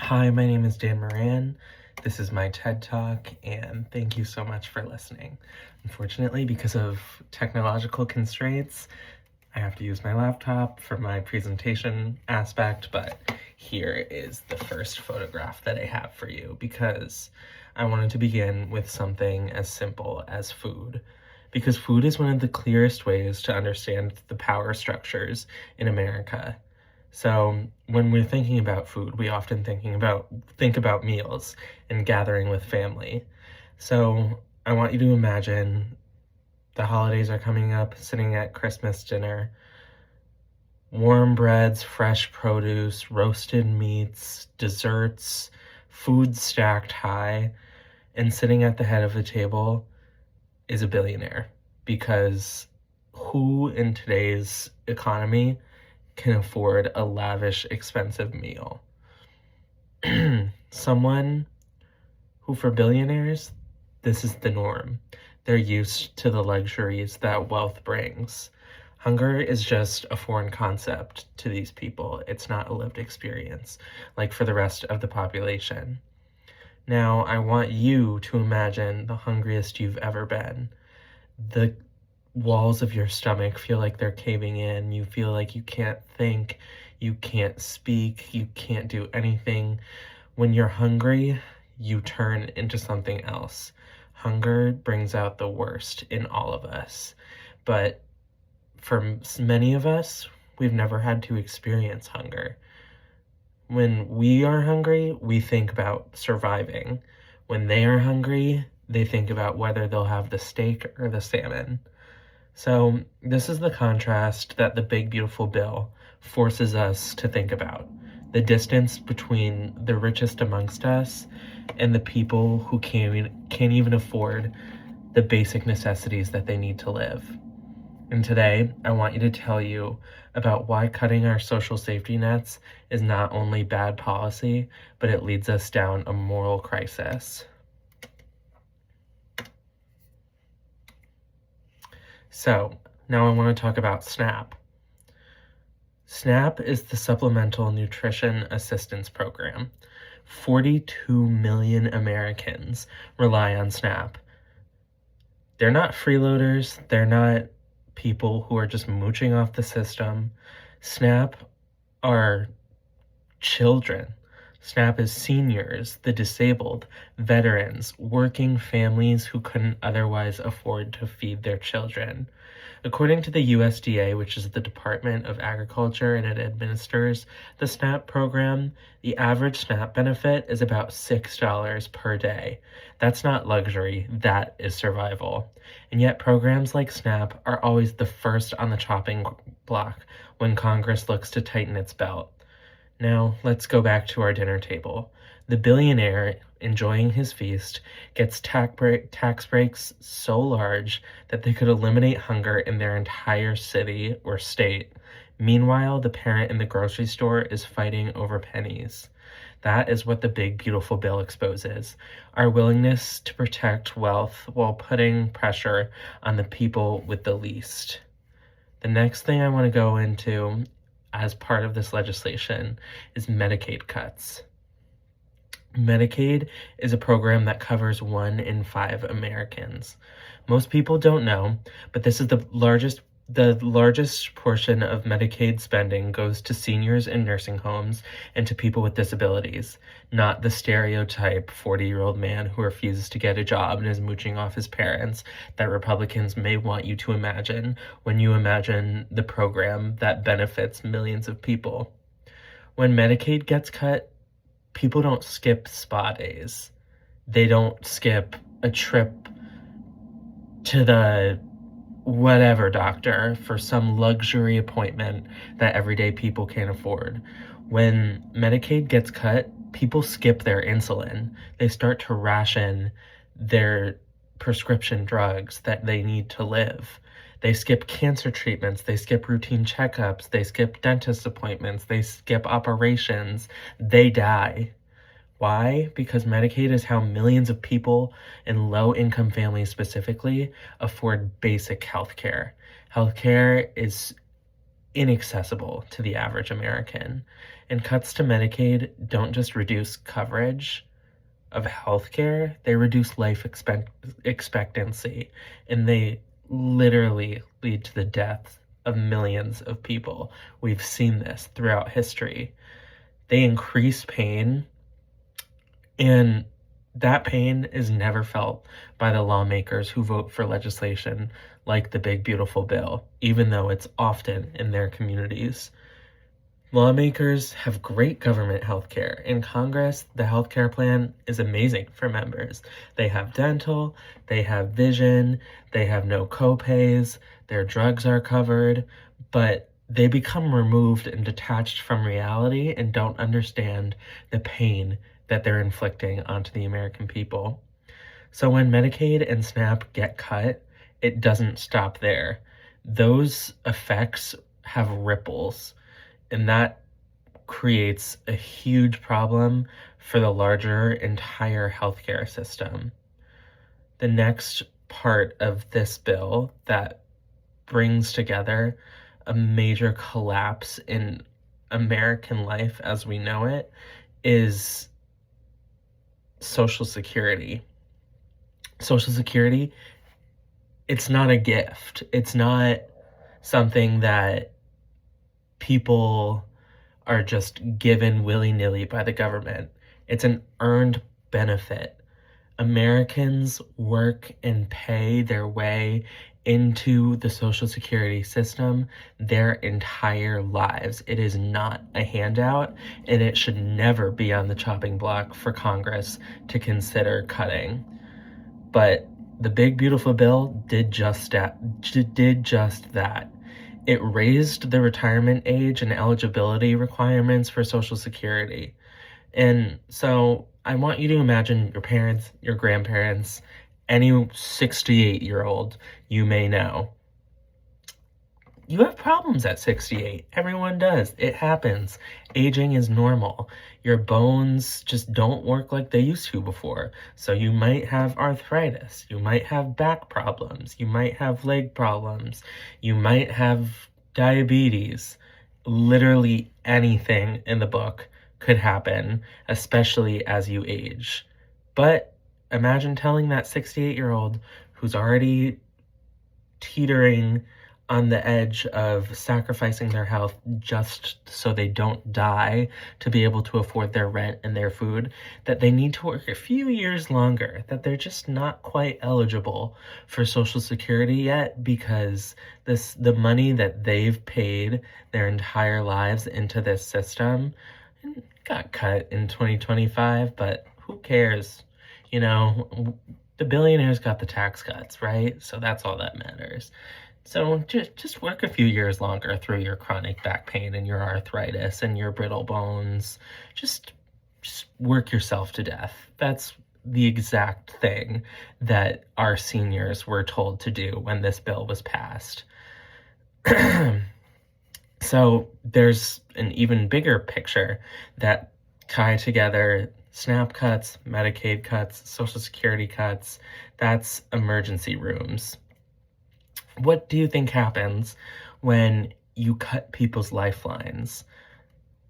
Hi, my name is Dan Moran. This is my TED Talk, and thank you so much for listening. Unfortunately, because of technological constraints, I have to use my laptop for my presentation aspect, but here is the first photograph that I have for you because I wanted to begin with something as simple as food. Because food is one of the clearest ways to understand the power structures in America. So when we're thinking about food, we often think about meals and gathering with family. So I want you to imagine the holidays are coming up, sitting at Christmas dinner, warm breads, fresh produce, roasted meats, desserts, food stacked high, and sitting at the head of the table is a billionaire. Because who in today's economy can afford a lavish, expensive meal? Someone who, for billionaires, this is the norm. They're used to the luxuries that wealth brings. Hunger is just a foreign concept to these people. It's not a lived experience, like for the rest of the population. Now, I want you to imagine the hungriest you've ever been. The walls of your stomach feel like they're caving in. You feel like you can't think, you can't speak, you can't do anything. When you're hungry, you turn into something else. Hunger brings out the worst in all of us. But for many of us, we've never had to experience hunger. When we are hungry, we think about surviving. When they are hungry, they think about whether they'll have the steak or the salmon. So this is the contrast that the Big Beautiful Bill forces us to think about. The distance between the richest amongst us and the people who can't even afford the basic necessities that they need to live. And today, I want you to tell you about why cutting our social safety nets is not only bad policy, but it leads us down a moral crisis. So now I want to talk about SNAP. SNAP is the Supplemental Nutrition Assistance Program. 42 million Americans rely on SNAP. They're not freeloaders. They're not people who are just mooching off the system. SNAP are children. SNAP is seniors, the disabled, veterans, working families who couldn't otherwise afford to feed their children. According to the USDA, which is the Department of Agriculture, and it administers the SNAP program, the average SNAP benefit is about $6 per day. That's not luxury, that is survival. And yet programs like SNAP are always the first on the chopping block when Congress looks to tighten its belt. Now, let's go back to our dinner table. The billionaire, enjoying his feast, gets tax breaks so large that they could eliminate hunger in their entire city or state. Meanwhile, the parent in the grocery store is fighting over pennies. That is what the Big Beautiful Bill exposes: our willingness to protect wealth while putting pressure on the people with the least. The next thing I want to go into as part of this legislation is Medicaid cuts. Medicaid is a program that covers 1 in 5 Americans. Most people don't know, but this is the largest portion of Medicaid spending goes to seniors in nursing homes and to people with disabilities, not the stereotype 40-year-old man who refuses to get a job and is mooching off his parents that Republicans may want you to imagine when you imagine the program that benefits millions of people. When Medicaid gets cut, people don't skip spa days. They don't skip a trip to the whatever doctor for some luxury appointment that everyday people can't afford. When Medicaid gets cut, people skip their insulin. They start to ration their prescription drugs that they need to live. They skip cancer treatments, they skip routine checkups, they skip dentist appointments, they skip operations, they die. Why? Because Medicaid is how millions of people in low-income families specifically afford basic health care. Health care is inaccessible to the average American. And cuts to Medicaid don't just reduce coverage of healthcare, they reduce life expectancy, and they literally lead to the death of millions of people. We've seen this throughout history. They increase pain, and that pain is never felt by the lawmakers who vote for legislation like the Big Beautiful Bill, even though it's often in their communities. Lawmakers have great government health care. In Congress, the health care plan is amazing for members. They have dental, they have vision, they have no copays, their drugs are covered, but they become removed and detached from reality and don't understand the pain that they're inflicting onto the American people. So when Medicaid and SNAP get cut, it doesn't stop there. Those effects have ripples, and that creates a huge problem for the larger entire healthcare system. The next part of this bill that brings together a major collapse in American life as we know it is Social Security. Social Security, it's not a gift. It's not something that people are just given willy-nilly by the government. It's an earned benefit. Americans work and pay their way into the Social Security system their entire lives. It is not a handout, and it should never be on the chopping block for Congress to consider cutting. But the Big Beautiful Bill did just that. It raised the retirement age and eligibility requirements for Social Security. And so I want you to imagine your parents, your grandparents, any 68-year-old you may know. You have problems at 68. Everyone does. It happens. Aging is normal. Your bones just don't work like they used to before. So you might have arthritis. You might have back problems. You might have leg problems. You might have diabetes. Literally anything in the book could happen, especially as you age. But imagine telling that 68-year-old who's already teetering on the edge of sacrificing their health just so they don't die to be able to afford their rent and their food, that they need to work a few years longer, that they're just not quite eligible for Social Security yet because the money that they've paid their entire lives into this system got cut in 2025, but who cares? You know, the billionaires got the tax cuts, right? So that's all that matters. So just work a few years longer through your chronic back pain and your arthritis and your brittle bones. Just work yourself to death. That's the exact thing that our seniors were told to do when this bill was passed. So there's an even bigger picture that tie together SNAP cuts, Medicaid cuts, Social Security cuts. That's emergency rooms. What do you think happens when you cut people's lifelines?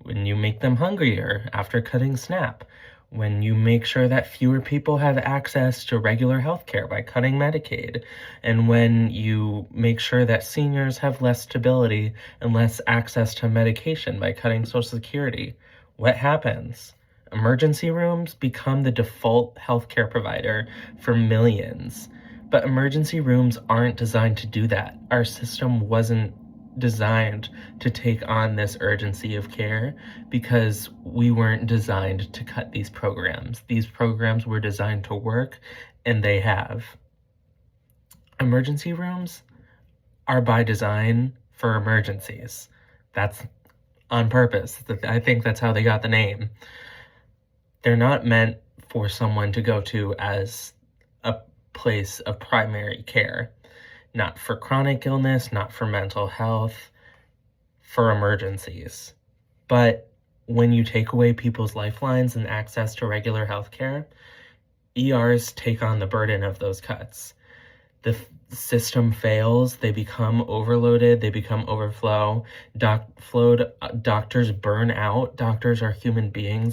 When you make them hungrier after cutting SNAP? When you make sure that fewer people have access to regular health care by cutting Medicaid? And when you make sure that seniors have less stability and less access to medication by cutting Social Security? What happens? Emergency rooms become the default healthcare provider for millions. But emergency rooms aren't designed to do that. Our system wasn't designed to take on this urgency of care because we weren't designed to cut these programs. These programs were designed to work, and they have. Emergency rooms are by design for emergencies. That's on purpose. I think that's how they got the name. They're not meant for someone to go to as a place of primary care, not for chronic illness, not for mental health, for emergencies. But when you take away people's lifelines and access to regular health care, ERs take on the burden of those cuts. the system fails, they become overloaded, they become overflow. Doctors burn out. Doctors are human beings.